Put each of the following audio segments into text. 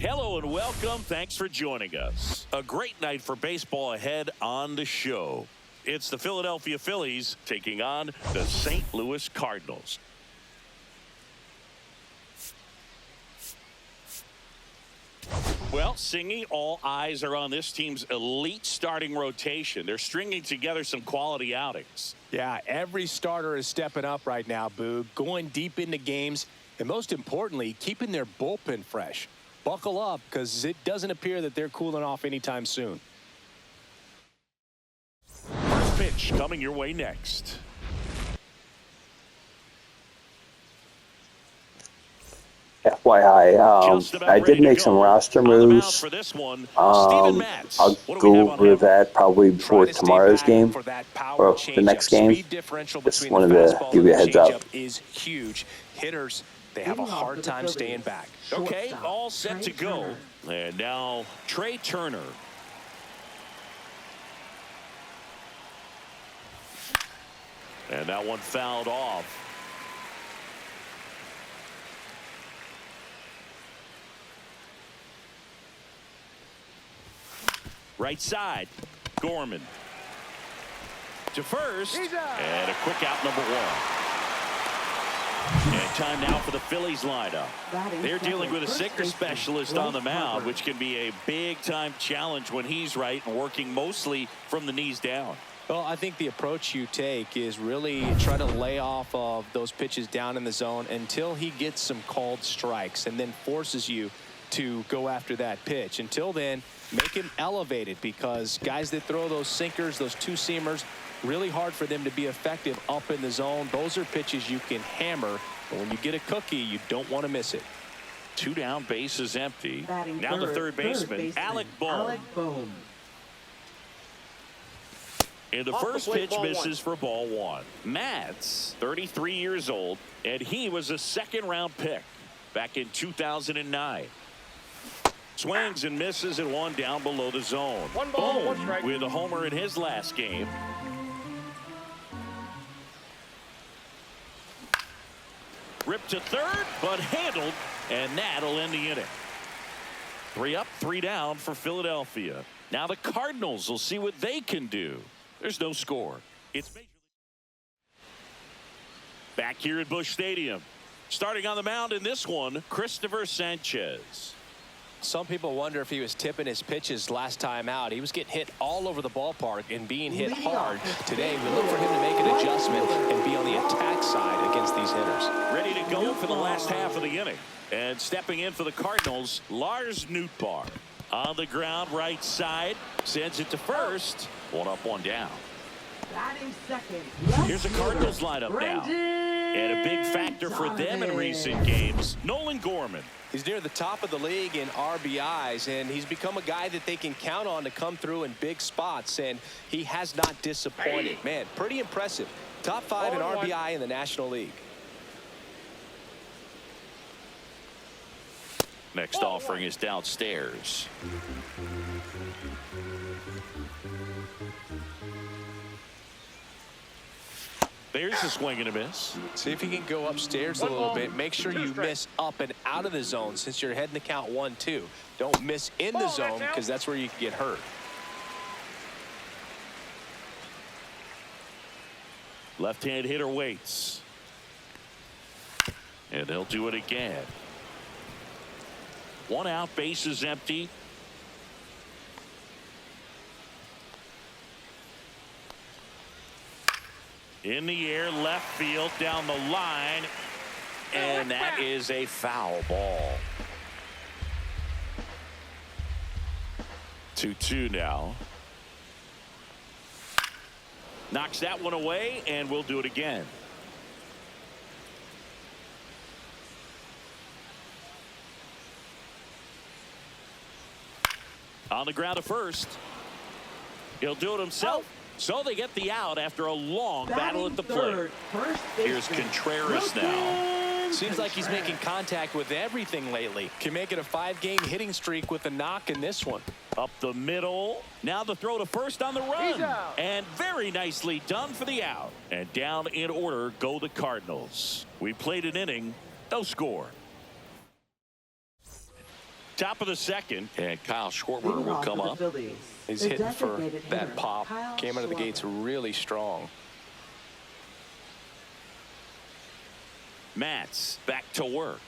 Hello and welcome. Thanks for joining us. A great night for baseball ahead on the show. It's the Philadelphia Phillies taking on the St. Louis Cardinals. Well, Singy, all eyes are on this team's elite starting rotation. They're stringing together some quality outings. Yeah, every starter is stepping up right now, Boog, going deep into games, and most importantly, keeping their bullpen fresh. Buckle up, because it doesn't appear that they're cooling off anytime soon. First pitch coming your way next. FYI, I did make some roster moves. I'll go over that probably before tomorrow's game or the next game. Just wanted to give you a heads up. Is huge. Hitters, they have a hard time staying back. Okay, all set to go. And now Trey Turner. And that one fouled off. Right side, Gorman. To first, and a quick out, number one. And time now for the Phillies lineup. They're dealing with a sinker specialist on the mound, which can be a big-time challenge when he's right and working mostly from the knees down. Well, I think the approach you take is really try to lay off of those pitches down in the zone until he gets some called strikes and then forces you to go after that pitch. Until then, make him elevated, because guys that throw those sinkers, those two-seamers, really hard for them to be effective up in the zone. Those are pitches you can hammer, but when you get a cookie, you don't want to miss it. Two down, bases empty. Now the third baseman, Alec Bohm. And the first pitch misses for ball one. Matt's 33 years old, and he was a second-round pick back in 2009. Swings and misses and one down below the zone. Bohm with a homer in his last game. Ripped to third, but handled, and that'll end the inning. 3 up, 3 down for Philadelphia. Now the Cardinals will see what they can do. There's no score. It's back here at Busch Stadium. Starting on the mound in this one, Christopher Sanchez. Some people wonder if he was tipping his pitches last time out. He was getting hit all over the ballpark and being hit hard. Today, we look for him to make an adjustment and be on the attack side against these hitters. Ready to go for the last half of the inning. And stepping in for the Cardinals, Lars Nootbaar. On the ground, right side. Sends it to first. 1 up, 1 down. Here's the Cardinals lineup now. And a big factor for them in recent games, Nolan Gorman. He's near the top of the league in RBIs, and he's become a guy that they can count on to come through in big spots, and he has not disappointed. Man, pretty impressive. Top 5 in RBI in the National League. Next offering is downstairs. There's a swing and a miss. See if he can go upstairs a little bit. Make sure you miss up and out of the zone since you're heading the count 1-2. Don't miss in the zone, because that's where you can get hurt. Left-hand hitter waits. And they'll do it again. 1 out, bases empty. In the air, left field, down the line, and that is a foul ball. 2-2 now. Knocks that one away, and we'll do it again. On the ground to first. He'll do it himself. So they get the out after a long battle at the plate. Here's Contreras now. Seems like he's making contact with everything lately. Can make it a 5-game hitting streak with a knock in this one. Up the middle. Now the throw to first on the run. And very nicely done for the out. And down in order go the Cardinals. We played an inning. No score. Top of the second, and Kyle Schwarber will come up. He's hitting for that pop. Came out of the gates really strong. Matz back to work.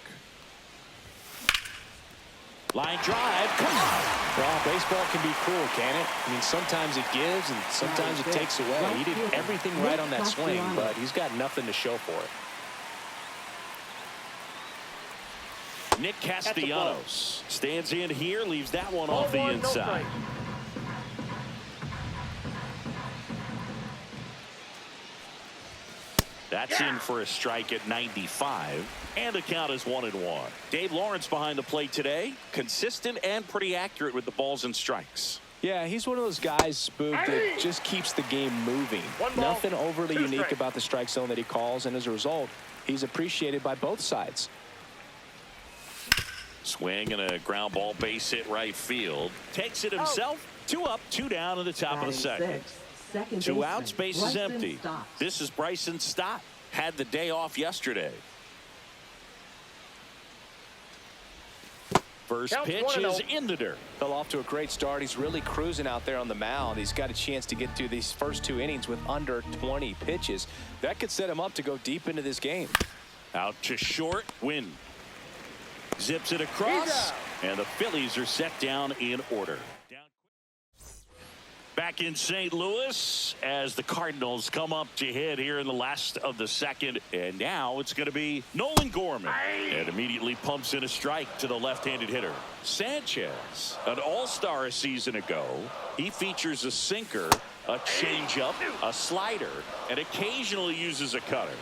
Line drive. Come on. Well, baseball can be cruel, can it? I mean, sometimes it gives and sometimes it takes away. He did everything right on that swing, but he's got nothing to show for it. Nick Castellanos stands in here, leaves that one off the inside. That's in for a strike at 95, and the count is 1-1. Dave Lawrence behind the plate today, consistent and pretty accurate with the balls and strikes. Yeah, he's one of those guys, Spook, that just keeps the game moving. Nothing overly unique about the strike zone that he calls, and as a result, he's appreciated by both sides. Swing and a ground ball base hit right field. Takes it himself. 2 up, 2 down in the top of the second. 2 outs, base is empty. This is Bryson Stott. Had the day off yesterday. First pitch is in the dirt. Fell off to a great start. He's really cruising out there on the mound. He's got a chance to get through these first 2 innings with under 20 pitches. That could set him up to go deep into this game. Out to short, Win. Zips it across, and the Phillies are set down in order. Back in St. Louis as the Cardinals come up to hit here in the last of the second. And now it's going to be Nolan Gorman. And immediately pumps in a strike to the left-handed hitter. Sanchez, an all-star a season ago. He features a sinker, a changeup, a slider, and occasionally uses a cutter.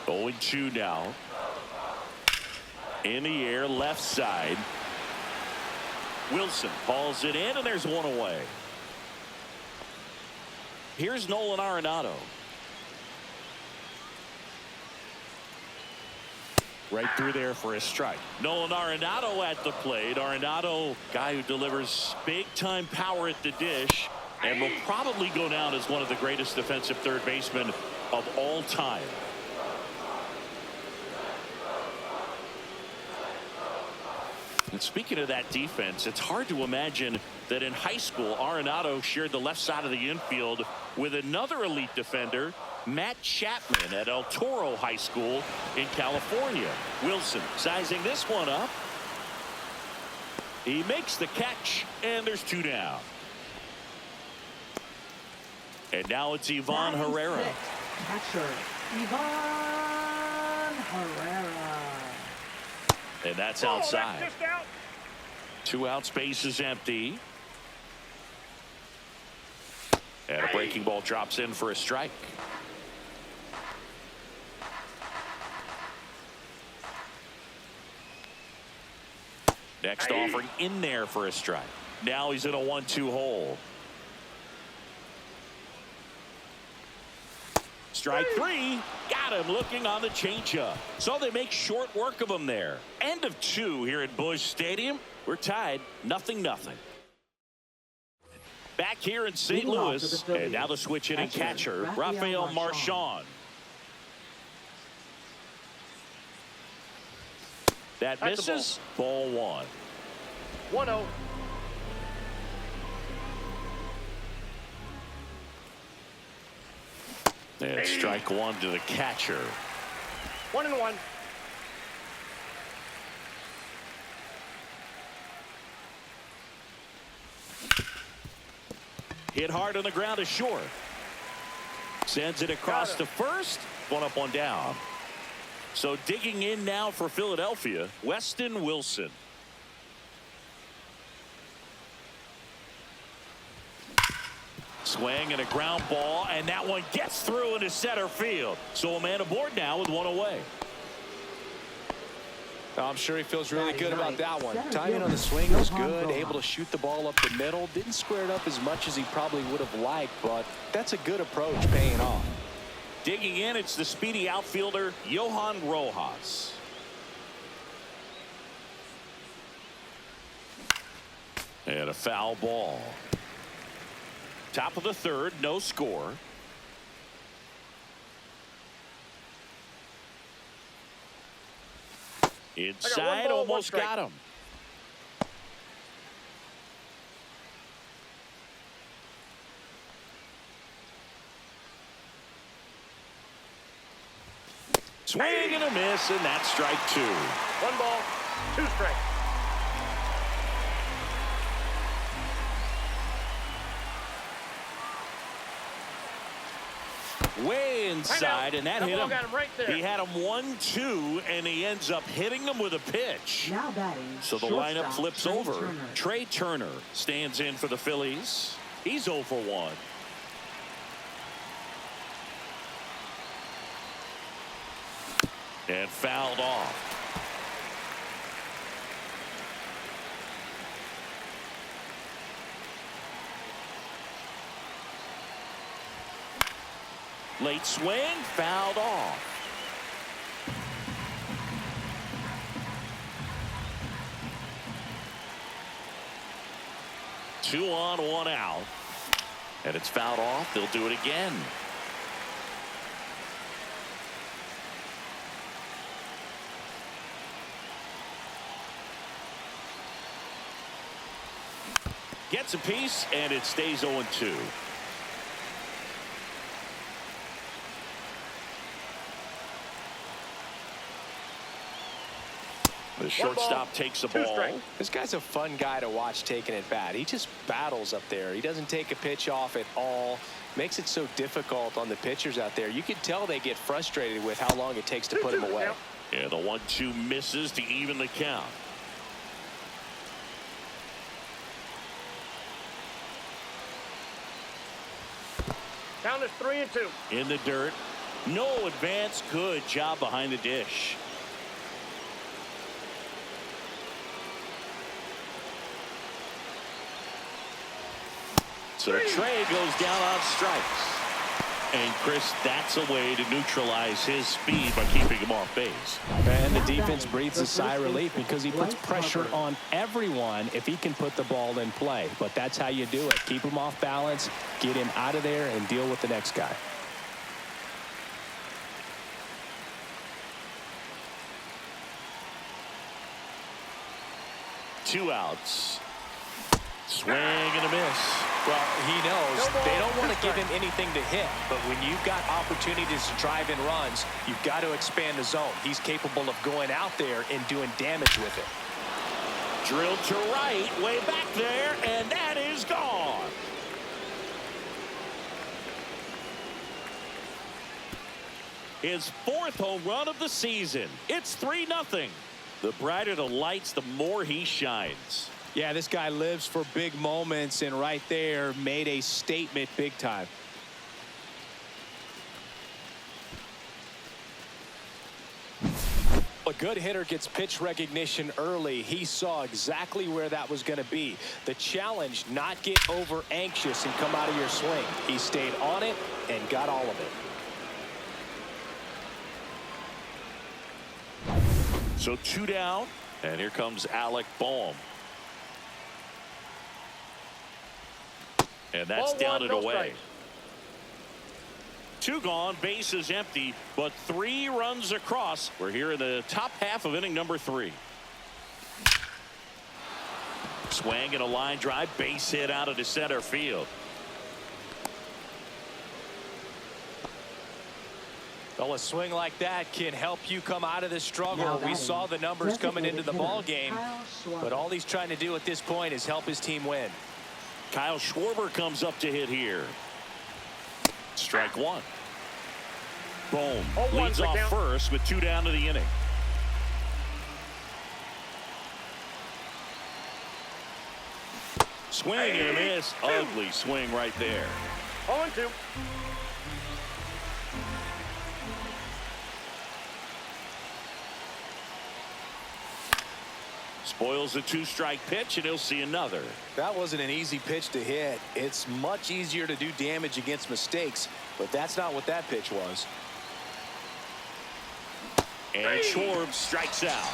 0-2 now. In the air, left side. Wilson hauls it in, and there's one away. Here's Nolan Arenado. Right through there for a strike. Nolan Arenado at the plate. Arenado, guy who delivers big-time power at the dish and will probably go down as one of the greatest defensive third basemen of all time. And speaking of that defense, it's hard to imagine that in high school, Arenado shared the left side of the infield with another elite defender, Matt Chapman at El Toro High School in California. Wilson sizing this one up. He makes the catch, and there's 2 down. And now it's Ivan Herrera. Catcher, Ivan Herrera. And that's outside. 2 outs, base is empty. And a breaking ball drops in for a strike. Next offering in there for a strike. Now he's in a 1-2 hole. Strike 3. Got him looking on the changeup. So they make short work of him there. End of 2 here at Busch Stadium. We're tied 0-0. Back here in St. Louis. And now the switch hitting catcher, Rafael Marchand. That misses. Ball 1. 1-0. And strike 1 to the catcher. 1-1. Hit hard on the ground to short. Sends it across to first. 1 up, 1 down. So digging in now for Philadelphia, Weston Wilson. Swing and a ground ball, and that one gets through into center field. So a man aboard now with 1 away. I'm sure he feels really good about that one. Timing on the swing was good, able to shoot the ball up the middle. Didn't square it up as much as he probably would have liked, but that's a good approach, paying off. Digging in, it's the speedy outfielder, Johan Rojas. And a foul ball. Top of the 3rd, no score. Inside, almost got him. Swing and a miss, and that's strike 2. 1 ball, 2 strikes. Way inside, and that hit him. Got him right there. He had him 1-2, and he ends up hitting him with a pitch. Now batting. So the lineup flips over. Turner. Trey Turner stands in for the Phillies. He's 0 for 1. And fouled off. Late swing, fouled off. Two on, 1 out. And it's fouled off. They'll do it again. Gets a piece, and it stays 0-2. The shortstop takes the ball. This guy's a fun guy to watch taking at bat. He just battles up there. He doesn't take a pitch off at all. Makes it so difficult on the pitchers out there. You can tell they get frustrated with how long it takes to put him away. Yeah, the 1-2 misses to even the count. Count is 3-2. In the dirt. No advance. Good job behind the dish. So Trey goes down on strikes. And Chris, that's a way to neutralize his speed by keeping him off base. And the defense breathes a sigh of relief because he puts pressure on everyone if he can put the ball in play. But that's how you do it. Keep him off balance, get him out of there, and deal with the next guy. Two outs. Swing and a miss. Well, he knows they don't want to give him anything to hit, but when you've got opportunities to drive in runs, you've got to expand the zone. He's capable of going out there and doing damage with it. Drilled to right, way back there, and that is gone. His 4th home run of the season. It's 3-0. The brighter the lights, the more he shines. Yeah, this guy lives for big moments, and right there made a statement big time. A good hitter gets pitch recognition early. He saw exactly where that was going to be. The challenge, not get over anxious and come out of your swing. He stayed on it and got all of it. So 2 down, and here comes Alec Bohm. And that's down and away. 2 gone, bases empty, but 3 runs across. We're here in the top half of inning number 3. Swing and a line drive, base hit out of the center field. Well, a swing like that can help you come out of this struggle. We saw the numbers coming into the ball game, but all he's trying to do at this point is help his team win. Kyle Schwarber comes up to hit here. Strike 1. Boom. Leads off first with 2 down to the inning. Swing and a miss. Ugly swing right there. 0-2. Spoils the 2-strike pitch, and he'll see another. That wasn't an easy pitch to hit. It's much easier to do damage against mistakes, but that's not what that pitch was. And Schwarber strikes out.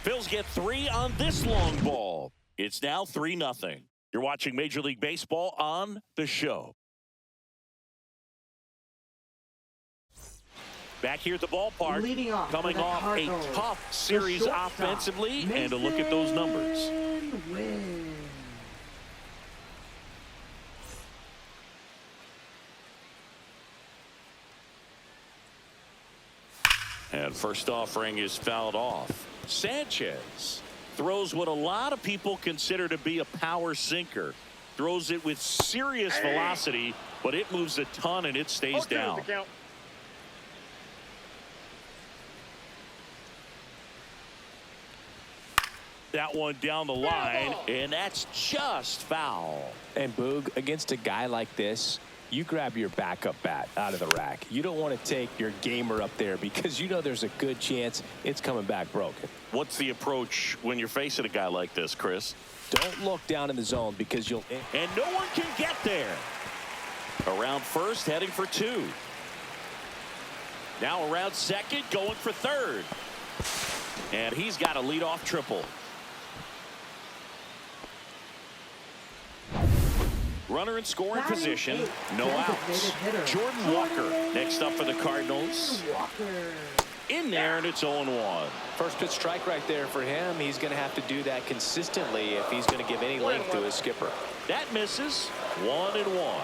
Phils get 3 on this long ball. It's now 3-0. You're watching Major League Baseball on The Show. Back here at the ballpark, coming off a tough series offensively, and a look at those numbers. And first offering is fouled off. Sanchez throws what a lot of people consider to be a power sinker. Throws it with serious velocity, but it moves a ton and it stays down. That one down the line, and that's just foul. And Boog, against a guy like this, you grab your backup bat out of the rack. You don't want to take your gamer up there because you know there's a good chance it's coming back broken. What's the approach when you're facing a guy like this, Chris? Don't look down in the zone because you'll... And no one can get there. Around first, heading for 2. Now around second, going for third. And he's got a leadoff triple. Runner in scoring position, no outs. Jordan Walker next up for the Cardinals. In there, and it's 0-1. First pitch strike right there for him. He's going to have to do that consistently if he's going to give any length to his skipper. That misses. 1-1.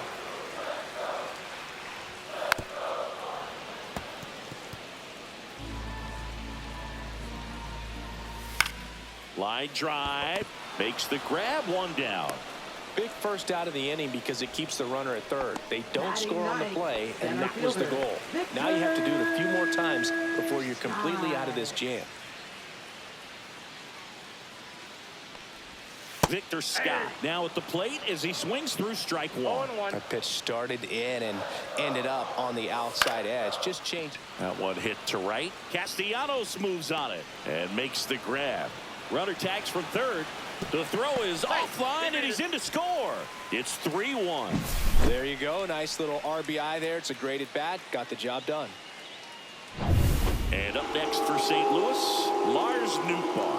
Line drive, makes the grab, 1 down. Big first out of the inning because it keeps the runner at third. They don't score on the play, and that was the goal. Now you have to do it a few more times before you're completely out of this jam. Victor Scott now at the plate as he swings through strike 1. That pitch started in and ended up on the outside edge. Just change. That one hit to right. Castellanos moves on it and makes the grab. Runner tags from third. The throw is offline, and he's in to score. It's 3-1. There you go. Nice little RBI there. It's a great at bat. Got the job done. And up next for St. Louis, Lars Nootbaar.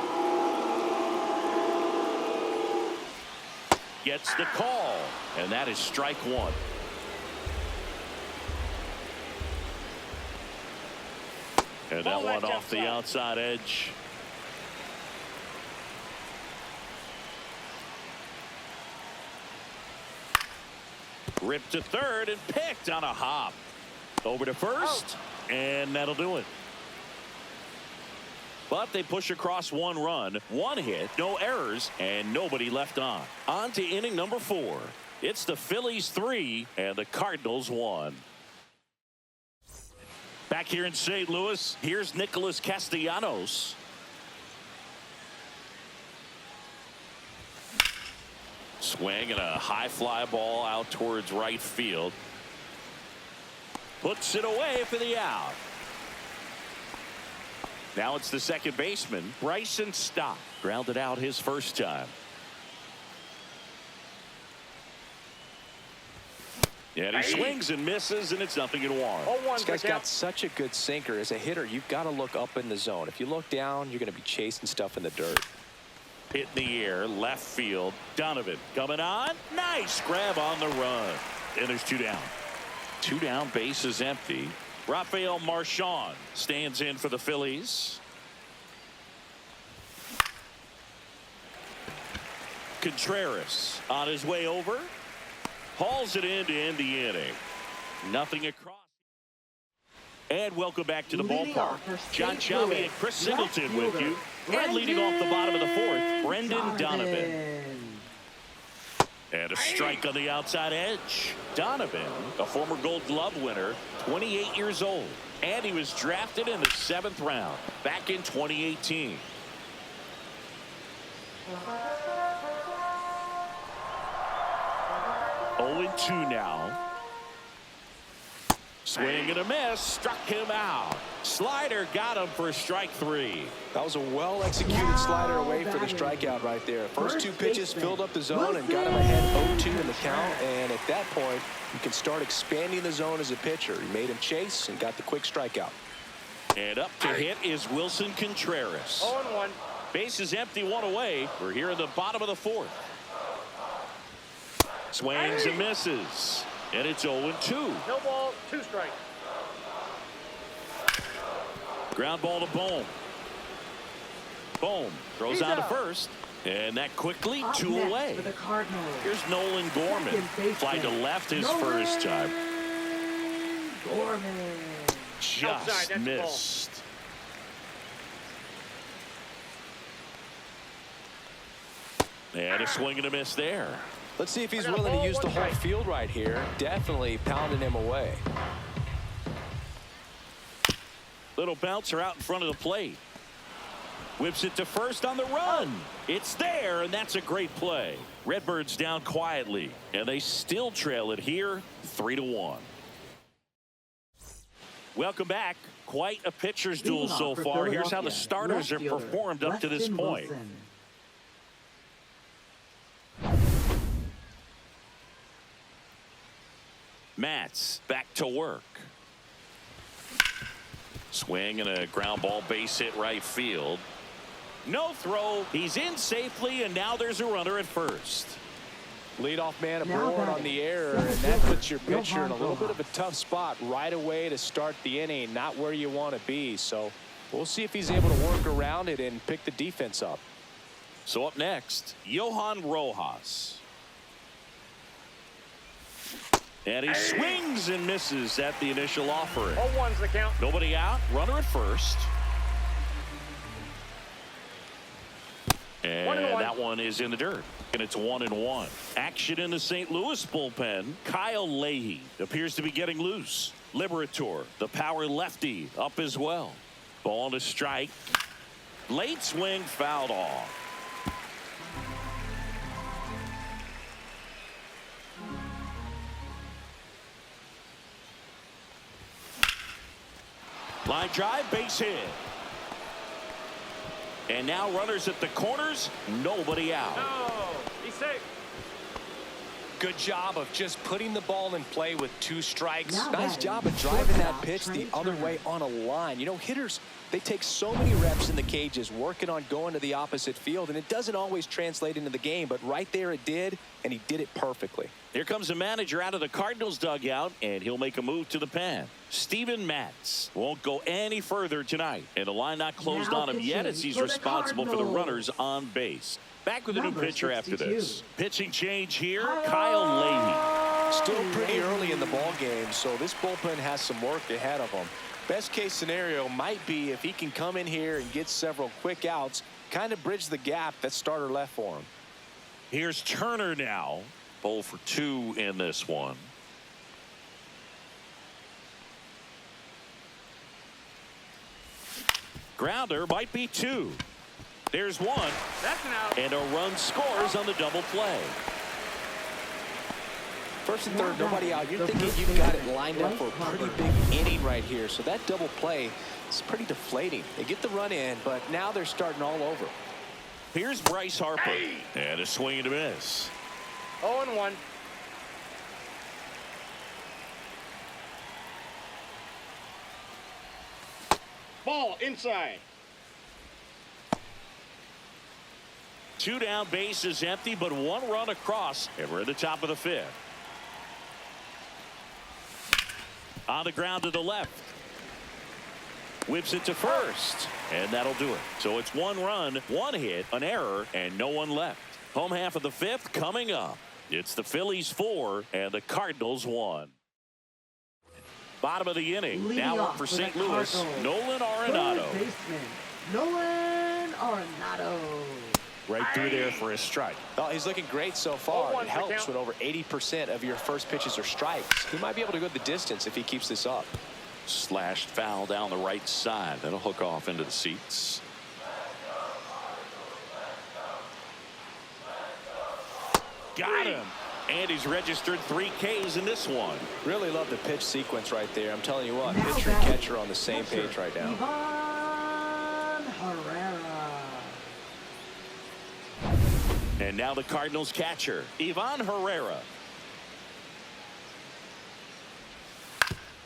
Gets the call, and that is strike 1. And that one off the outside edge. Ripped to third and picked on a hop. Over to first, and that'll do it. But they push across 1 run, 1 hit, no errors, and nobody left on. On to inning number 4. It's the Phillies 3 and the Cardinals 1. Back here in St. Louis, here's Nicholas Castellanos. Swing and a high fly ball out towards right field. Puts it away for the out. Now it's the second baseman, Bryson Stott. Grounded out his first time. And he swings and misses, and it's 0-1. This guy's got such a good sinker. As a hitter, you've got to look up in the zone. If you look down, you're going to be chasing stuff in the dirt. Hit in the air, left field. Donovan coming on. Nice grab on the run. And there's 2 down. 2 down, base is empty. Rafael Marchand stands in for the Phillies. Contreras on his way over. Hauls it in to end the inning. Nothing across. And welcome back to the ballpark. John Chauvi and Chris Singleton with you. And leading off the bottom of the 4th, Brendan Donovan. And a strike on the outside edge. Donovan, a former Gold Glove winner, 28 years old. And he was drafted in the 7th round back in 2018. Oh, 2 now. Swing and a miss, struck him out. Slider got him for strike 3. That was a well-executed slider away for the strikeout right there. First 2 pitches filled up the zone and got him ahead 0-2 in the count. And at that point, you can start expanding the zone as a pitcher. He made him chase and got the quick strikeout. And up to hit is Wilson Contreras. 0-1. Base is empty, 1 away. We're here in the bottom of the 4th. Swings and misses. And it's 0-2. No ball, 2 strikes. Ground ball to Bohm. Bohm throws on to first. And that quickly, 2 away. For the Cardinals. Here's Nolan Gorman. Fly to left his first time. Gorman. Just missed. And a swing and a miss there. Let's see if he's willing to use the whole field right here. Definitely pounding him away. Little bouncer out in front of the plate. Whips it to first on the run. It's there, and that's a great play. Redbirds down quietly, and they still trail it here 3-1. Welcome back. Quite a pitcher's duel so far. Here's how the starters have performed up to this point. Matz back to work. Swing and a ground ball, base hit right field. No throw. He's in safely, and now there's a runner at first. Leadoff man aboard on the error, and that puts your pitcher in a little bit of a tough spot right away to start the inning. Not where you want to be. So we'll see if he's able to work around it and pick the defense up. So up next, Johan Rojas. And he swings and misses at the initial offering. 0-1's the count. Nobody out. Runner at first. And that one is in the dirt. And it's 1-1. Action in the St. Louis bullpen. Kyle Leahy appears to be getting loose. Liberator, the power lefty, up as well. Ball to strike. Late swing, fouled off. Line drive, base hit. And now runners at the corners, nobody out. No, he's safe. Good job of just putting the ball in play with 2 strikes. Nice job of driving that pitch the other way on a line. You know, hitters, they take so many reps in the cages working on going to the opposite field, and it doesn't always translate into the game, but right there it did, and he did it perfectly. Here comes the manager out of the Cardinals dugout, and he'll make a move to the pen. Steven Matz won't go any further tonight, and the line not closed on him yet as he's responsible for the runners on base. Back with a new pitcher after this. Pitching change here, Kyle Leahy. Still pretty early in the ball game, so this bullpen has some work ahead of him. Best case scenario might be if he can come in here and get several quick outs, kind of bridge the gap that starter left for him. Here's Turner now. 0 for 2 in this one. Grounder might be 2. There's 1. That's an out. And a run scores on the double play. First and third, nobody out. You're thinking you've got it lined up for a pretty big inning right here. So that double play is pretty deflating. They get the run in, but now they're starting all over. Here's Bryce Harper. And a swing and a miss. 0-1. Ball inside. 2 down, base is empty, but 1 run across, and we're at the top of the 5th. On the ground to the left. Whips it to first, and that'll do it. So it's 1 run, 1 hit, an error, and no one left. Home half of the 5th coming up. It's the Phillies 4 and the Cardinals 1. Bottom of the inning. Now up for St. Louis, Nolan Arenado. Nolan Arenado. Right through there for a strike. Well, he's looking great so far. It helps when over 80% of your first pitches are strikes. He might be able to go the distance if he keeps this up. Slashed foul down the right side. That'll hook off into the seats. Got him. And he's registered 3 Ks in this one. Really love the pitch sequence right there. I'm telling you what, pitcher and catcher on the same page right now. Ivan Herrera. And now the Cardinals catcher, Ivan Herrera.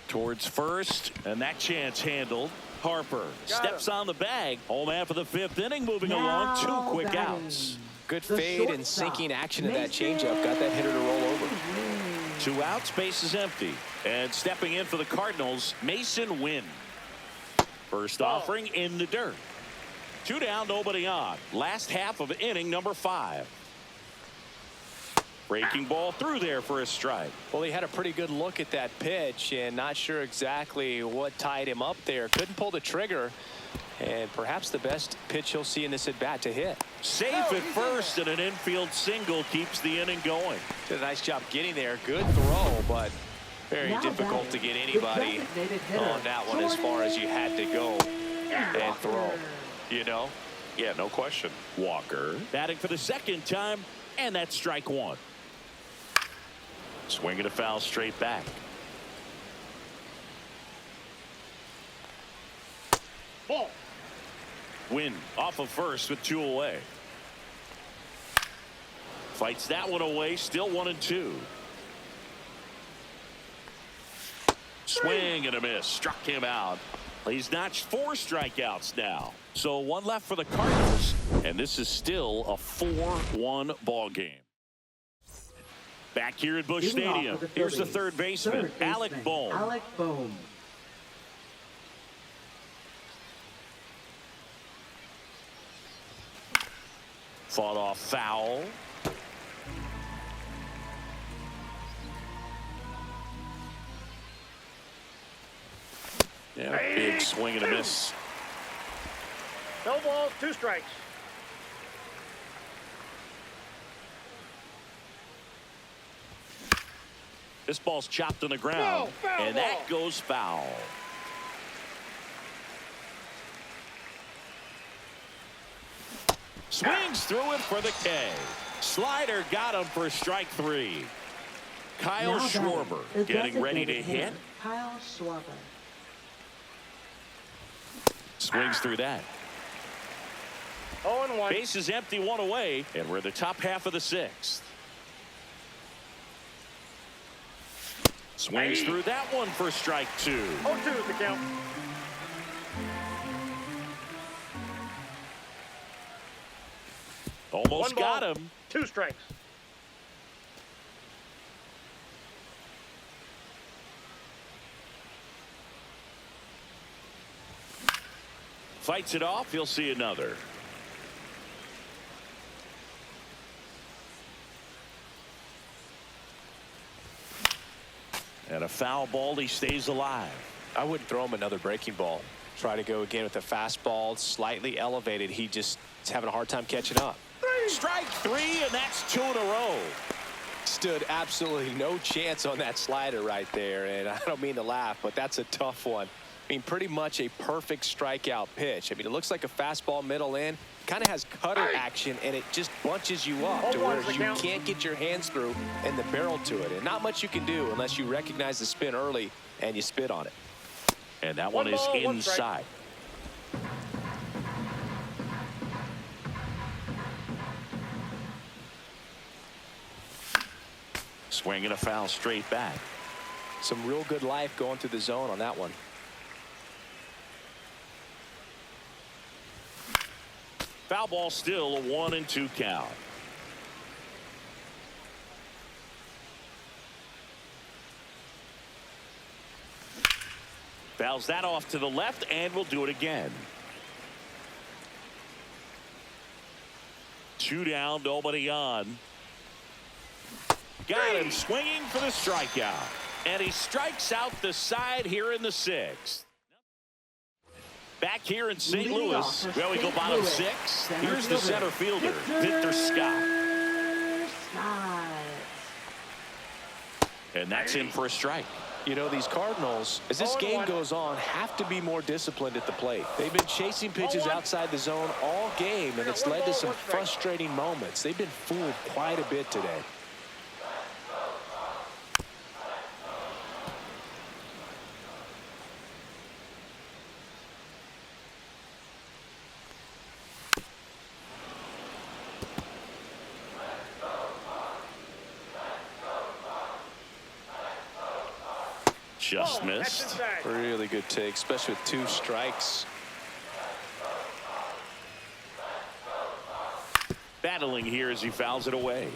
Towards first, and that chance handled. Harper steps on the bag. Home half of the 5th inning, moving along. 2 quick outs. Good fade and sinking action of that changeup. Got that hitter to roll over. 2 outs, base is empty. And stepping in for the Cardinals, Mason Wynn. First offering in the dirt. 2 down, nobody on. Last half of inning number 5. Breaking ball through there for a strike. Well, he had a pretty good look at that pitch and not sure exactly what tied him up there. Couldn't pull the trigger. And perhaps the best pitch he'll see in this at-bat to hit. Safe at first, and an infield single keeps the inning going. Did a nice job getting there. Good throw, but very difficult to get anybody on that one as far as you had to go and throw. You know? Yeah, no question. Walker batting for the second time, and that's strike one. Swinging a foul straight back. Ball. Win off of first with 2 away. Fights that one away, still 1-2. Swing and a miss, struck him out. He's notched 4 strikeouts now. So 1 left for the Cardinals, and this is still a 4-1 ball game. Back here at Busch Stadium, here's the third baseman, Alec Bohm. Alec Bohm. Fought off foul. Yeah, big swing and a miss. No balls, 2 strikes. This ball's chopped on the ground, and that goes foul. Swings through it for the K. Slider got him for strike 3. Kyle Schwarber getting ready to hit. Kyle Schwarber. Swings through that. 0-1. Base is empty, 1 away, and we're in the top half of the 6th. Swings through that one for strike 2. 0-2 is the count. Almost got him. 2 strikes. Fights it off. He'll see another. And a foul ball. He stays alive. I wouldn't throw him another breaking ball. Try to go again with a fastball, slightly elevated. He just is having a hard time catching up. Strike 3, and that's 2 in a row. Stood absolutely no chance on that slider right there, and I don't mean to laugh, but that's a tough one. I mean, pretty much a perfect strikeout pitch. I mean, it looks like a fastball middle in, kind of has cutter action, and it just bunches you up to where you can't get your hands through and the barrel to it. And not much you can do unless you recognize the spin early and you spit on it. And that one is inside. Swinging a foul straight back. Some real good life going through the zone on that one. Foul ball, still a 1-2 count. Fouls that off to the left, and we'll do it again. 2 down, nobody on. Got him swinging for the strikeout. And he strikes out the side here in the 6th. Back here in St. Louis, well, we go bottom 6. Here's the center fielder, Victor Scott. And that's in for a strike. You know, these Cardinals, as this game goes on, have to be more disciplined at the plate. They've been chasing pitches outside the zone all game, and it's led to some frustrating moments. They've been fooled quite a bit today. Just missed. Really good take, especially with 2 strikes. Battling here as he fouls it away.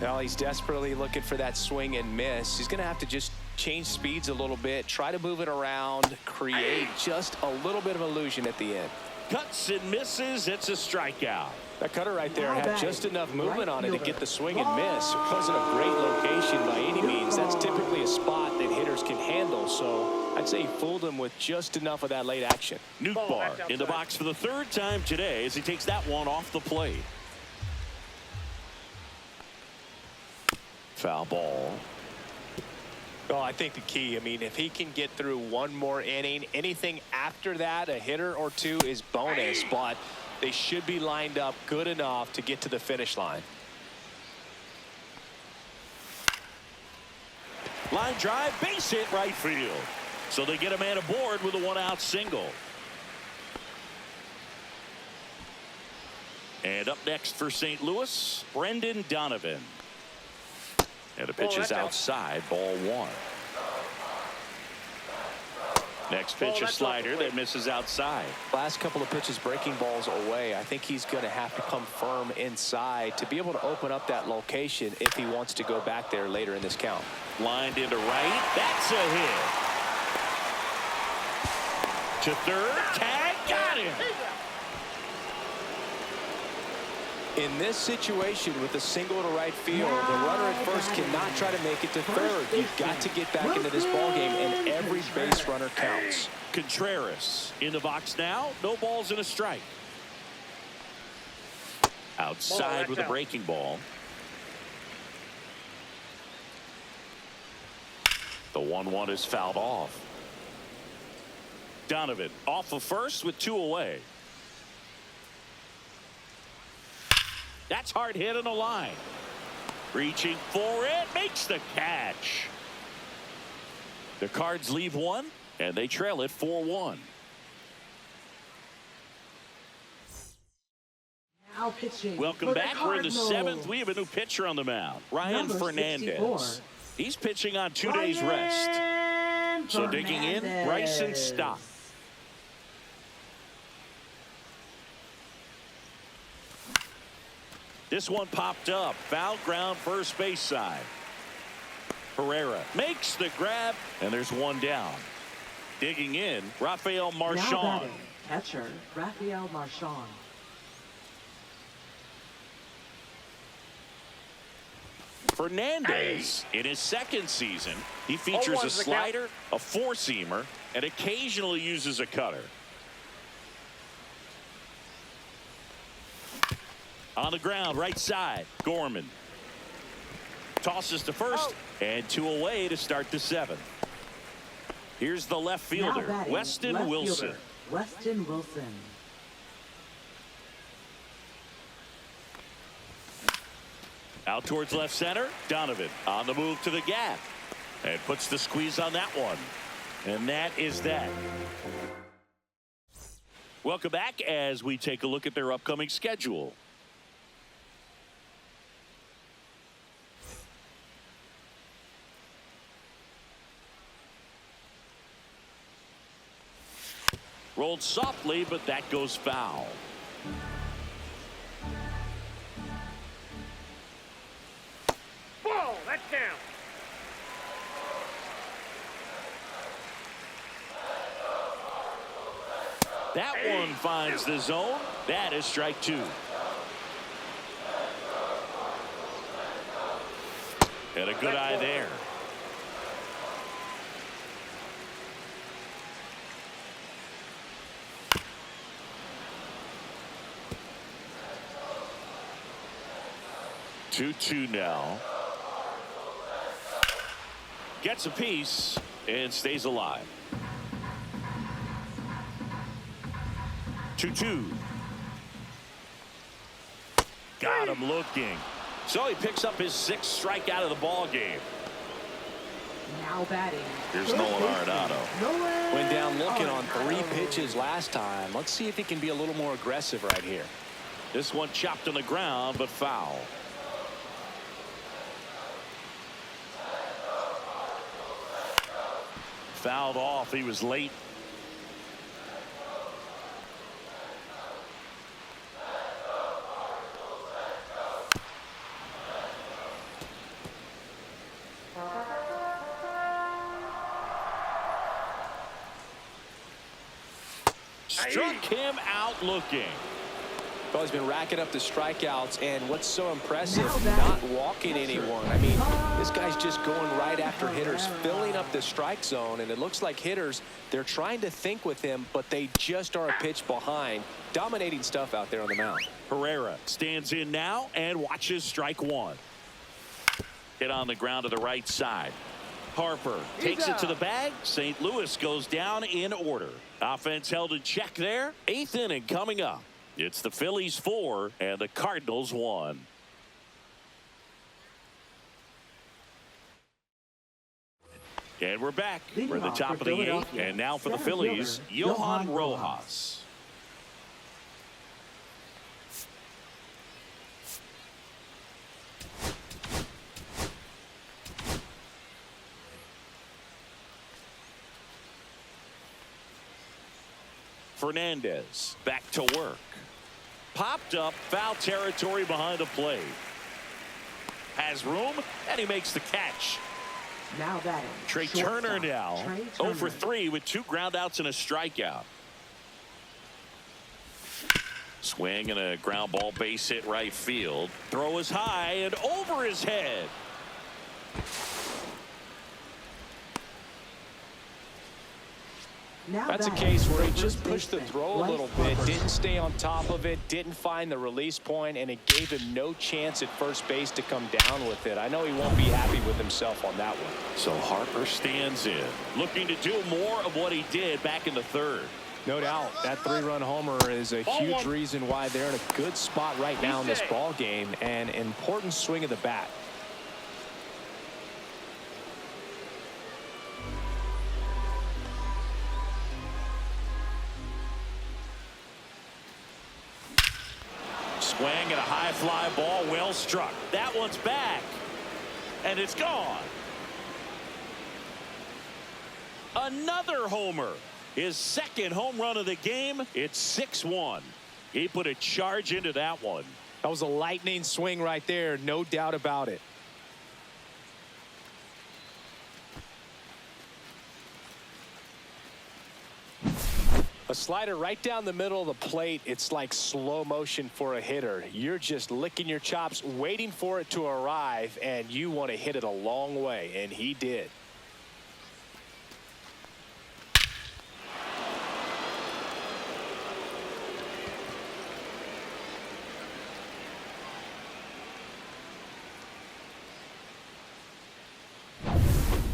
Now he's desperately looking for that swing and miss. He's going to have to just change speeds a little bit, try to move it around, create just a little bit of illusion at the end. Cuts and misses. It's a strikeout. That cutter right there had just enough movement on it to get the swing and miss. It wasn't a great location by any means. That's typically a spot that hitters can handle, so I'd say he fooled him with just enough of that late action. Nootbaar in the box for the third time today as he takes that one off the plate. Foul ball. Well, I think the key, I mean, if he can get through one more inning, anything after that, a hitter or two is bonus, but they should be lined up good enough to get to the finish line. Line drive, base hit right field. So they get a man aboard with a one-out single. And up next for St. Louis, Brendan Donovan. And the pitch is outside, ball one. Next pitch, a slider that misses outside. Last couple of pitches breaking balls away. I think he's going to have to come firm inside to be able to open up that location if he wants to go back there later in this count. Lined into right. That's a hit. To third. Tag. Got him. In this situation with a single to right field, the runner at first cannot try to make it to third. You've got to get back into this ball game, and every base runner counts. Contreras in the box now. No balls and a strike. Outside with a breaking ball. The 1-1 is fouled off. Donovan off of first with two away. That's hard hit on the line. Reaching for it, makes the catch. The Cards leave one, and they trail it 4-1. Now pitching. Welcome back. We're in the seventh. We have a new pitcher on the mound, Ryan Fernandez. He's pitching on 2 days rest. So digging in, Bryson Stott. This one popped up. Foul ground, first base side. Herrera makes the grab, and there's one down. Digging in, Rafael Marchand. Catcher, Rafael Marchand. Fernandez, in his second season, he features a slider, a four-seamer, and occasionally uses a cutter. On the ground, right side, Gorman. Tosses to first, and two away to start the seventh. Here's the left fielder, Weston Wilson. Weston Wilson. Out towards left center, Donovan on the move to the gap. And puts the squeeze on that one. And that is that. Welcome back as we take a look at their upcoming schedule. Rolled softly, but that goes foul. Ball, that's down. That one finds the zone. That is strike two. And a good eye there. Two now. Gets a piece and stays alive. 2-2. Got him looking. So he picks up his sixth strikeout of the ball game. Now batting. Here's Nolan Arenado. Went down looking on 3 pitches last time. Let's see if he can be a little more aggressive right here. This one chopped on the ground, but foul. Fouled off. He was late. Struck him out looking. Well, he's been racking up the strikeouts, and what's so impressive, not walking anyone. I mean, this guy's just going right after hitters, filling up the strike zone, and it looks like hitters, they're trying to think with him, but they just are a pitch behind. Dominating stuff out there on the mound. Herrera stands in now and watches strike one. Hit on the ground to the right side. Harper takes it to the bag. St. Louis goes down in order. Offense held in check there. 8th inning coming up. It's the Phillies 4 and the Cardinals 1. And we're back. We're at the top of the 8th. And now for the Phillies, Johan Rojas. Fernandez back to work. Popped up, foul territory behind the plate. Has room, and he makes the catch. Now batting. Trey Turner now. 0 for 3 with 2 groundouts and a strikeout. Swing and a ground ball base hit right field. Throw is high and over his head. That's a case where he just pushed the throw a little bit, didn't stay on top of it, didn't find the release point, and it gave him no chance at first base to come down with it. I know he won't be happy with himself on that one. So Harper stands in, looking to do more of what he did back in the 3rd. No doubt that 3-run homer is a huge reason why they're in a good spot right now in this ball game, and an important swing of the bat. Swing and a high fly ball, well struck. That one's back, and it's gone. Another homer. His 2nd home run of the game. It's 6-1. He put a charge into that one. That was a lightning swing right there, no doubt about it. A slider right down the middle of the plate. It's like slow motion for a hitter. You're just licking your chops, waiting for it to arrive, and you want to hit it a long way, and he did.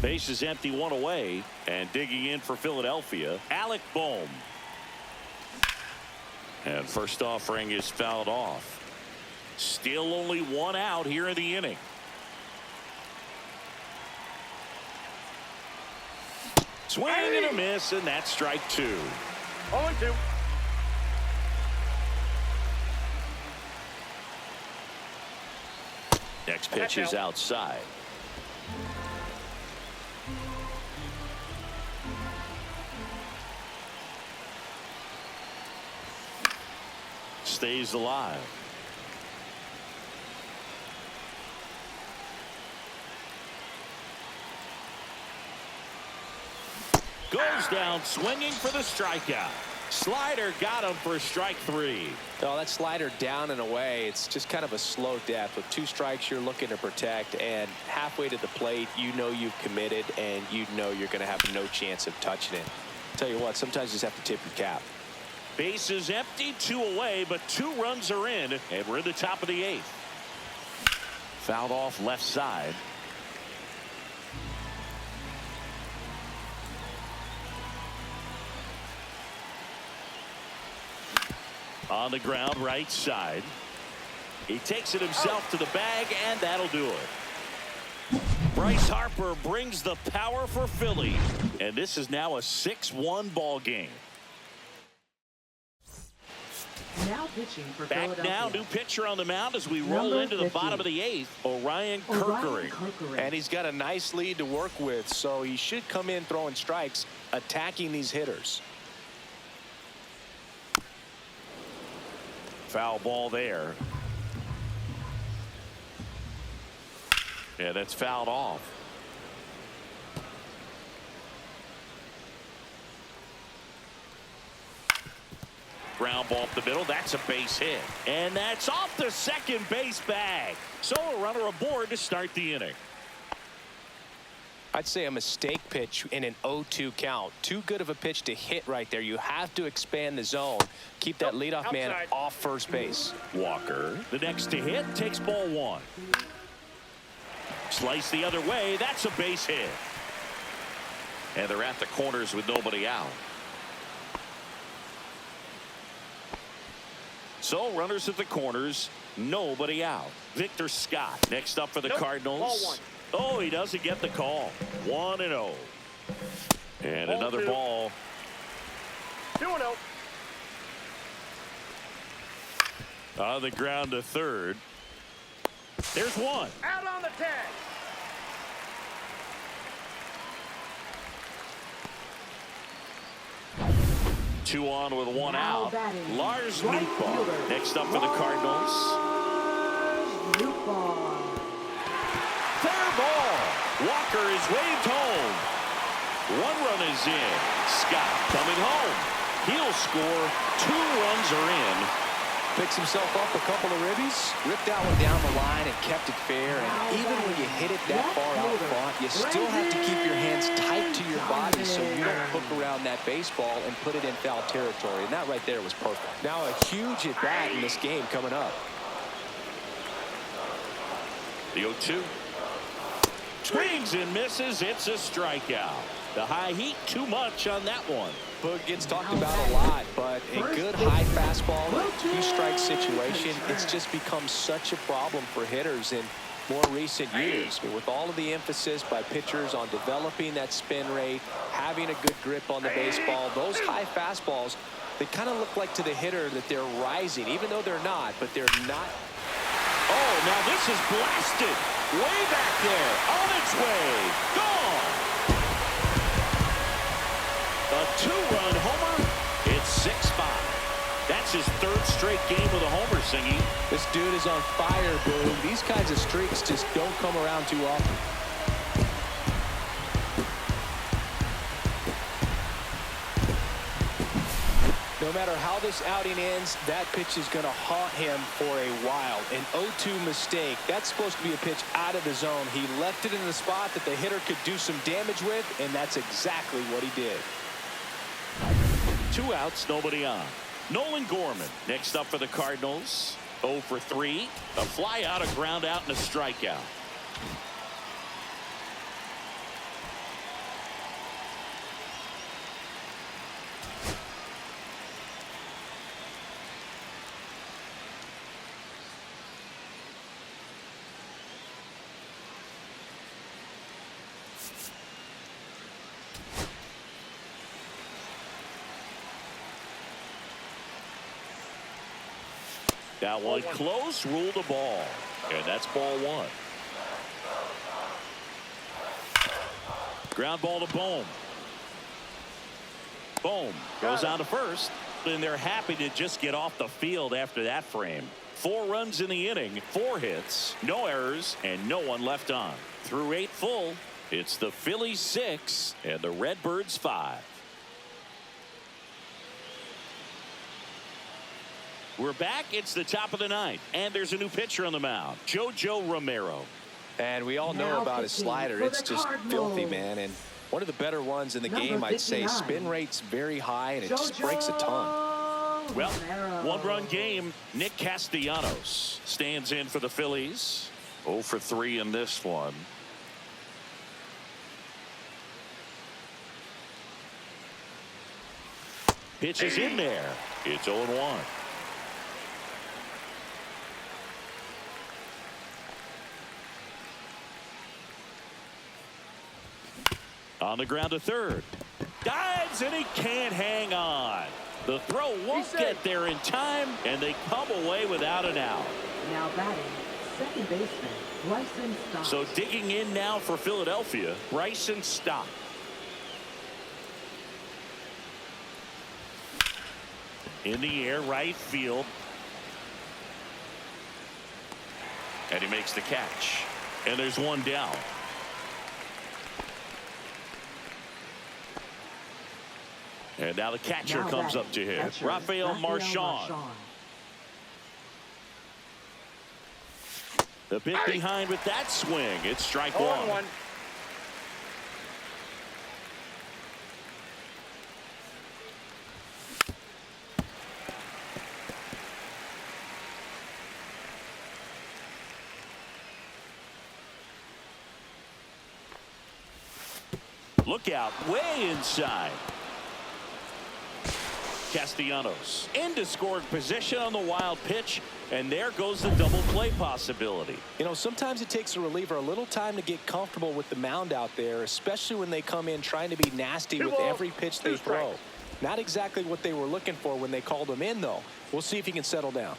Base is empty, 1 away, and digging in for Philadelphia, Alec Bohm. And first offering is fouled off. Still only 1 out here in the inning. Swing and a miss, and that's strike 2. 0-2. Next pitch is outside. Stays alive. Goes down swinging for the strikeout. Slider got him for strike 3. Oh, that slider down and away. It's just kind of a slow death. With 2 strikes, you're looking to protect, and halfway to the plate, you know you've committed, and you know you're going to have no chance of touching it. Tell you what, sometimes you just have to tip your cap. Base is empty, 2 away, but 2 runs are in, and we're in the top of the 8th. Fouled off left side. On the ground, right side. He takes it himself to the bag, and that'll do it. Bryce Harper brings the power for Philly, and this is now a 6-1 ball game. Now pitching for Back Philadelphia. now, new pitcher on the mound as we roll into the bottom of the 8th. Orion Kirkering. And he's got a nice lead to work with, so he should come in throwing strikes, attacking these hitters. Foul ball there. Yeah, that's fouled off. Ground ball up the middle. That's a base hit. And that's off the second base bag. So a runner aboard to start the inning. I'd say a mistake pitch in an 0-2 count. Too good of a pitch to hit right there. You have to expand the zone. Keep that leadoff man off first base. Walker, the next to hit, takes ball one. Slice the other way. That's a base hit. And they're at the corners with nobody out. So runners at the corners, nobody out. Victor Scott next up for the Cardinals. Oh, he doesn't get the call. 1-0. And ball another two. Ball. 2-0. On the ground to third. There's one. Out on the tag. Two on with one out. Lars Nootbaar next up for the Cardinals. Fair ball. Walker is waved home. One run is in. Scott coming home. He'll score. 2 runs are in. Picks himself up a couple of ribbies, ripped that one down the line and kept it fair. And even when you hit it that far out front, you still have to keep your hands tight to your body so you don't hook around that baseball and put it in foul territory. And that right there was perfect. Now a huge at bat in this game coming up. The 0-2. Swings and misses. It's a strikeout. The high heat, too much on that one. Boog gets talked about a lot, but a good high fastball in a 2-strike situation, it's just become such a problem for hitters in more recent years. With all of the emphasis by pitchers on developing that spin rate, having a good grip on the baseball, those high fastballs, they kind of look like to the hitter that they're rising, even though they're not, but they're not. Oh, now this is blasted. Way back there. On its way. Gone. A 2-run homer. It's 6-5. That's his 3rd straight game with a homer, Singy. This dude is on fire, Boog. These kinds of streaks just don't come around too often. No matter how this outing ends, that pitch is going to haunt him for a while. An 0-2 mistake. That's supposed to be a pitch out of the zone. He left it in the spot that the hitter could do some damage with, and that's exactly what he did. 2 outs, nobody on. Nolan Gorman next up for the Cardinals. 0 for 3. A fly out, a ground out, and a strikeout. That one close, ruled the ball. And that's ball 1. Ground ball to Bohm. Bohm goes on to first. And they're happy to just get off the field after that frame. 4 runs in the inning, 4 hits, no errors, and no one left on. Through 8 full, it's the Phillies 6 and the Redbirds 5. We're back. It's the top of the 9th, and there's a new pitcher on the mound, JoJo Romero. And we all know about his slider. It's just filthy, man. And one of the better ones in the game, I'd say. Spin rate's very high, and it just breaks a ton. Well, 1-run game. Nick Castellanos stands in for the Phillies. 0 for 3 in this one. Pitch is in there. It's 0-1. On the ground to third. Dives, and he can't hang on. The throw won't get there in time, and they come away without an out. Now batting, second baseman, Bryson Stott. So digging in now for Philadelphia, Bryson Stott. In the air, right field. And he makes the catch. And there's one down. And now the catcher comes up to hit. Rafael Marchand. The bit behind with that swing. It's strike one. Look out, way inside. Castellanos into scoring position on the wild pitch, and there goes the double play possibility. You know, sometimes it takes a reliever a little time to get comfortable with the mound out there, especially when they come in trying to be nasty with every pitch they throw. Not exactly what they were looking for when they called him in, though. We'll see if he can settle down.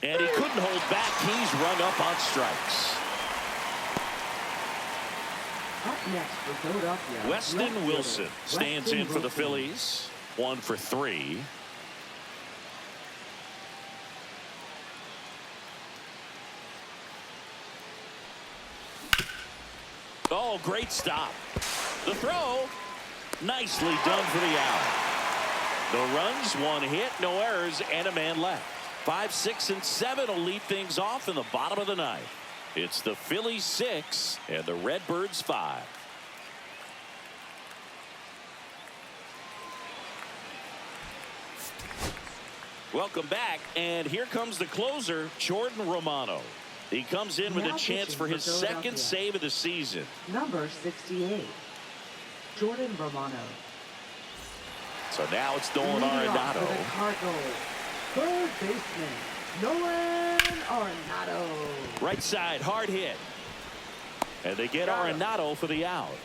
And he couldn't hold back. He's rung up on strikes. Up next for Philadelphia, Weston Wilson stands in for the Phillies. 1 for 3. Oh, great stop. The throw, nicely done for the out. The runs, 1 hit, no errors, and a man left. 5, 6, and 7 will lead things off in the bottom of the ninth. It's the Phillies 6 and the Redbirds 5. Welcome back, and here comes the closer, Jordan Romano. He comes in with a chance for his second save of the season. Number 68, Jordan Romano. So now it's Nolan Arenado. For the Cardinals, third baseman, Nolan Arenado. Right side, hard hit. And they get Arenado for the out.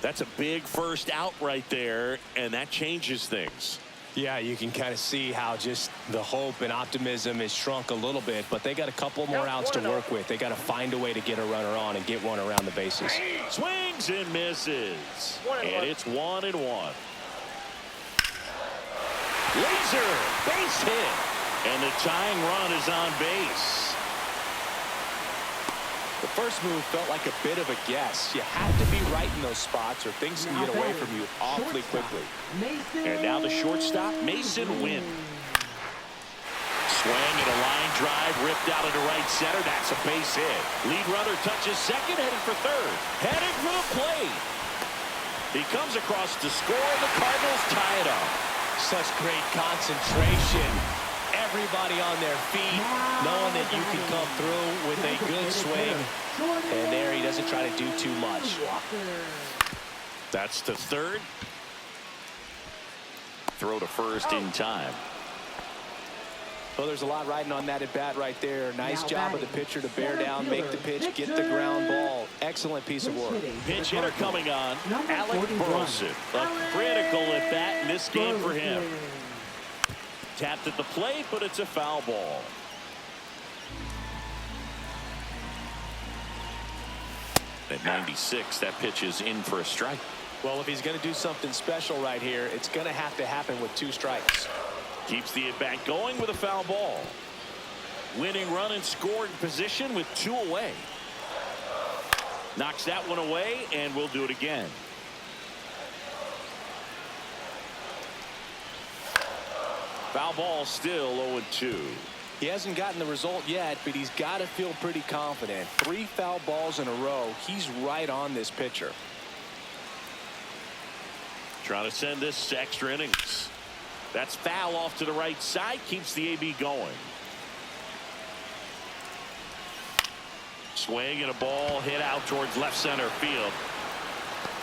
That's a big first out right there, and that changes things. Yeah, you can kind of see how just the hope and optimism is shrunk a little bit, but they got a couple more outs to work with. They got to find a way to get a runner on and get one around the bases. Swings and misses. And it's 1-1. Laser, base hit. And the tying run is on base. The first move felt like a bit of a guess. You have to be right in those spots or things can get away from you awfully quickly. And now the shortstop, Mason Wynn. Swing and a line drive ripped out into right center. That's a base hit. Lead runner touches second, headed for third. Headed for the plate. He comes across to score. The Cardinals tie it up. Such great concentration. Everybody on their feet, knowing that you can come through with a good swing. And there he doesn't try to do too much. That's to third. Throw to first in time. Well, there's a lot riding on that at bat right there. Nice job of the pitcher to bear down, make the pitch, get the ground ball. Excellent piece of work. Pinch hitter coming on, Alec Burleson. A critical at bat in this game for him. Tapped at the plate, but it's a foul ball. At 96, that pitch is in for a strike. Well, if he's going to do something special right here, it's going to have to happen with 2 strikes. Keeps the at-bat going with a foul ball. Winning run in scoring position with 2 away. Knocks that one away, and we'll do it again. Foul ball still 0-2. He hasn't gotten the result yet, but he's got to feel pretty confident. 3 foul balls in a row. He's right on this pitcher. Trying to send this to extra innings. That's foul off to the right side. Keeps the AB going. Swing and a ball hit out towards left center field.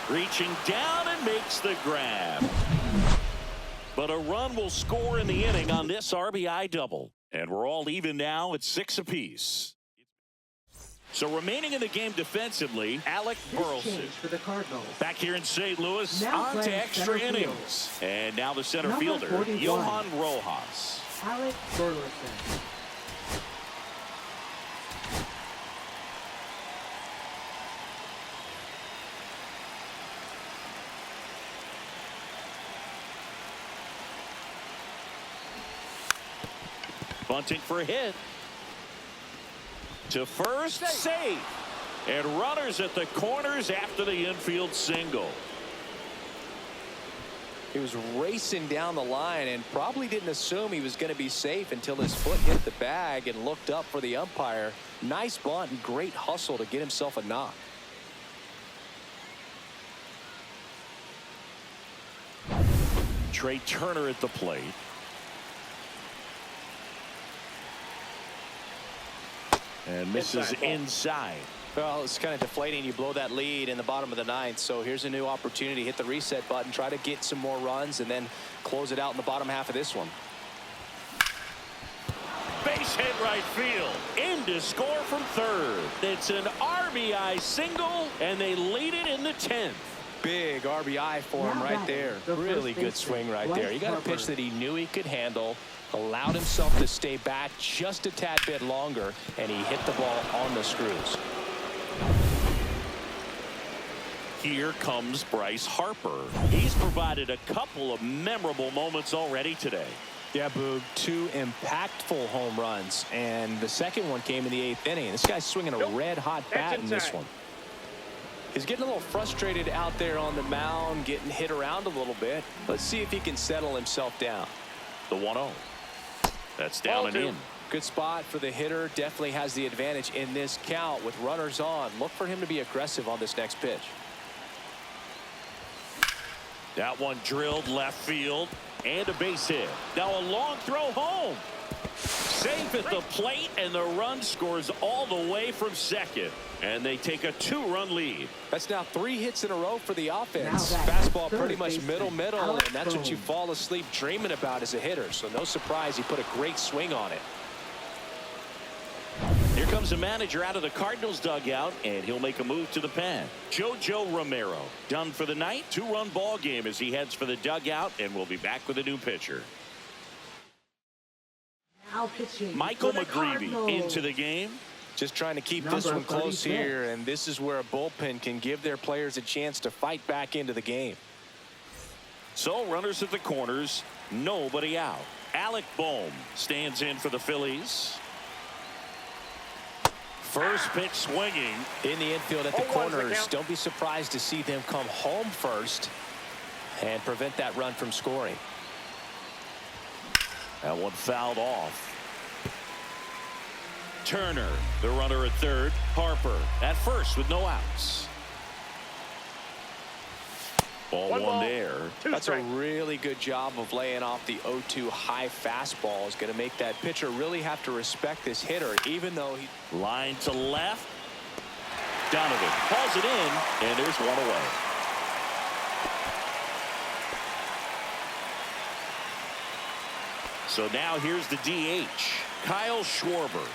Reaching down and makes the grab. But a run will score in the inning on this RBI double. And we're all even now at 6 apiece. So remaining in the game defensively, Alec Burleson. For the Cardinals. Back here in St. Louis, Now on to extra innings. And now the center fielder, 41. Johan Rojas. Alec Burleson. Bunting for a hit. To first, save. And runners at the corners after the infield single. He was racing down the line and probably didn't assume he was going to be safe until his foot hit the bag and looked up for the umpire. Nice bunt and great hustle to get himself a knock. Trey Turner at the plate. And misses inside. Well, it's kind of deflating. You blow that lead in the bottom of the ninth. So here's a new opportunity. Hit the reset button, try to get some more runs, and then close it out in the bottom half of this one. Base hit right field. In to score from third. It's an RBI single, and they lead it in the 10th. Big RBI for him right there. Really good swing right there. He got a pitch that he knew he could handle, allowed himself to stay back just a tad bit longer, and he hit the ball on the screws. Here comes Bryce Harper. He's provided a couple of memorable moments already today. Yeah, Boog, 2 impactful home runs, and the second one came in the 8th inning. This guy's swinging a red-hot bat in this one. He's getting a little frustrated out there on the mound, getting hit around a little bit. Let's see if he can settle himself down. The 1-0. That's down and in. Good spot for the hitter. Definitely has the advantage in this count with runners on. Look for him to be aggressive on this next pitch. That one drilled left field and a base hit. Now a long throw home. Safe at the plate, and the run scores all the way from second. And they take a 2-run lead. That's now 3 hits in a row for the offense. Fastball pretty much middle, and that's what you fall asleep dreaming about as a hitter. So no surprise he put a great swing on it. Here comes the manager out of the Cardinals dugout, and he'll make a move to the pen. JoJo Romero done for the night. 2-run ball game as he heads for the dugout, and we'll be back with a new pitcher. Now pitching Michael McGreevy into the game. Just trying to keep this one close here, and this is where a bullpen can give their players a chance to fight back into the game. So runners at the corners, nobody out. Alec Bohm stands in for the Phillies. First pitch swinging. In the infield at the corners. Don't be surprised to see them come home first and prevent that run from scoring. That one fouled off. Turner, the runner at third. Harper at first with no outs. Ball one there. That's a really good job of laying off the 0-2 high fastball. Is going to make that pitcher really have to respect this hitter, even though he... Line to left. Donovan hauls it in, and there's one away. So now here's the DH, Kyle Schwarber.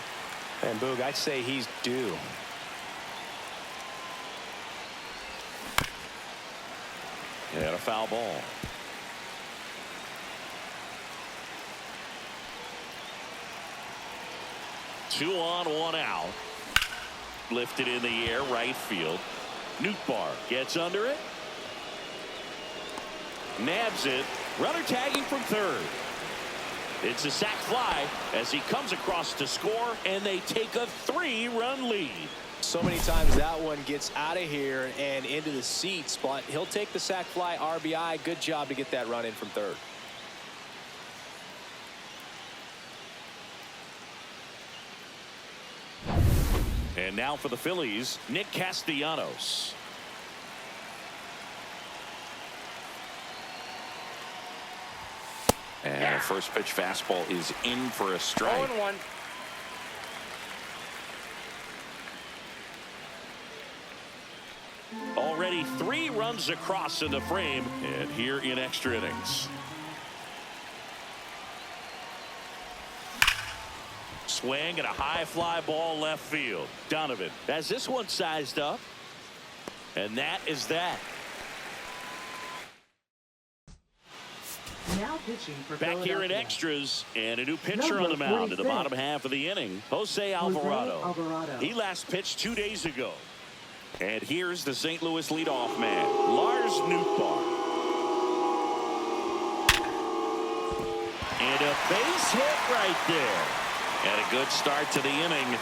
And Boog, I'd say he's due. And a foul ball. Two on, one out. Lifted in the air, right field. Nootbaar gets under it. Nabs it. Runner tagging from third. It's a sac fly as he comes across to score, and they take a 3-run lead. So many times that one gets out of here and into the seats, but he'll take the sac fly RBI. Good job to get that run in from third. And now for the Phillies, Nick Castellanos. And a first pitch fastball is in for a strike. 0-1. Already 3 runs across in the frame, and here in extra innings. Swing and a high fly ball left field. Donovan has this one sized up, and that is that. Now pitching for Back here in extras, and a new pitcher on the mound in the bottom half of the inning, Jose Alvarado. He last pitched 2 days ago. And here's the St. Louis leadoff man, Lars Nootbaar. And a base hit right there. And a good start to the inning.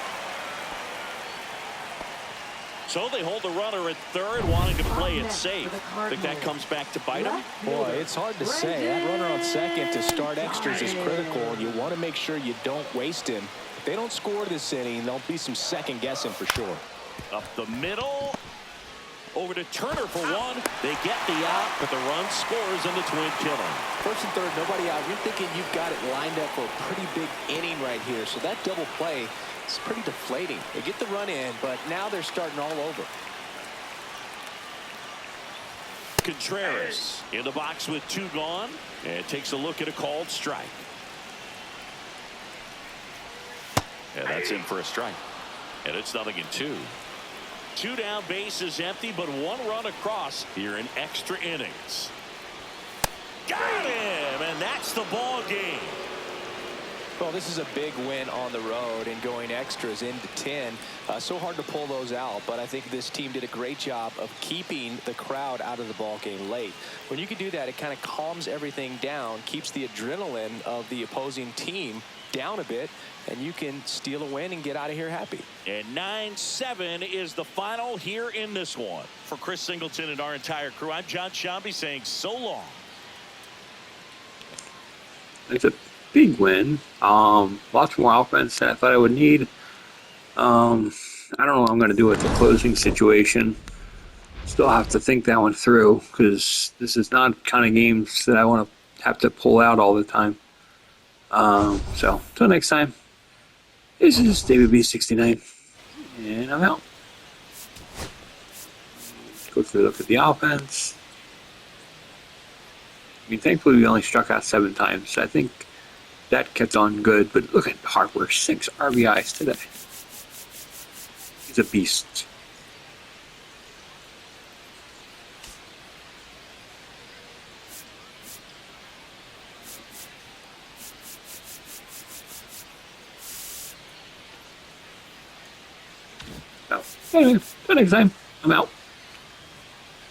So they hold the runner at third, wanting to play it safe. Think that comes back to bite him? Boy, it's hard to say. That runner on second to start extras is critical. You want to make sure you don't waste him. If they don't score this inning, there'll be some second guessing for sure. Up the middle. Over to Turner for one. They get the out, but the run scores and the Twin kill him. First and third, nobody out. You're thinking you've got it lined up for a pretty big inning right here. So that double play is pretty deflating. They get the run in, but now they're starting all over. Contreras in the box with 2 gone, and takes a look at a called strike. And that's in for a strike. And it's 0-2. 2 down, bases empty, but 1 run across here in extra innings. Got him, and that's the ball game. Well, this is a big win on the road and going extras into 10. So hard to pull those out, but I think this team did a great job of keeping the crowd out of the ball game late. When you can do that, it kind of calms everything down, keeps the adrenaline of the opposing team down a bit, and you can steal a win and get out of here happy. And 9-7 is the final here in this one. For Chris Singleton and our entire crew, I'm John Shambi saying so long. It's a big win. Lots more offense than I thought I would need. I don't know what I'm going to do with the closing situation. Still have to think that one through, because this is not the kind of games that I want to have to pull out all the time. So, until next time, this is David B69, and I'm out. Go through a look at the offense. I mean, thankfully we only struck out 7 times, so I think that kept on good. But look at Harper, 6 RBIs today. He's a beast. So, anyway, until next time, I'm out.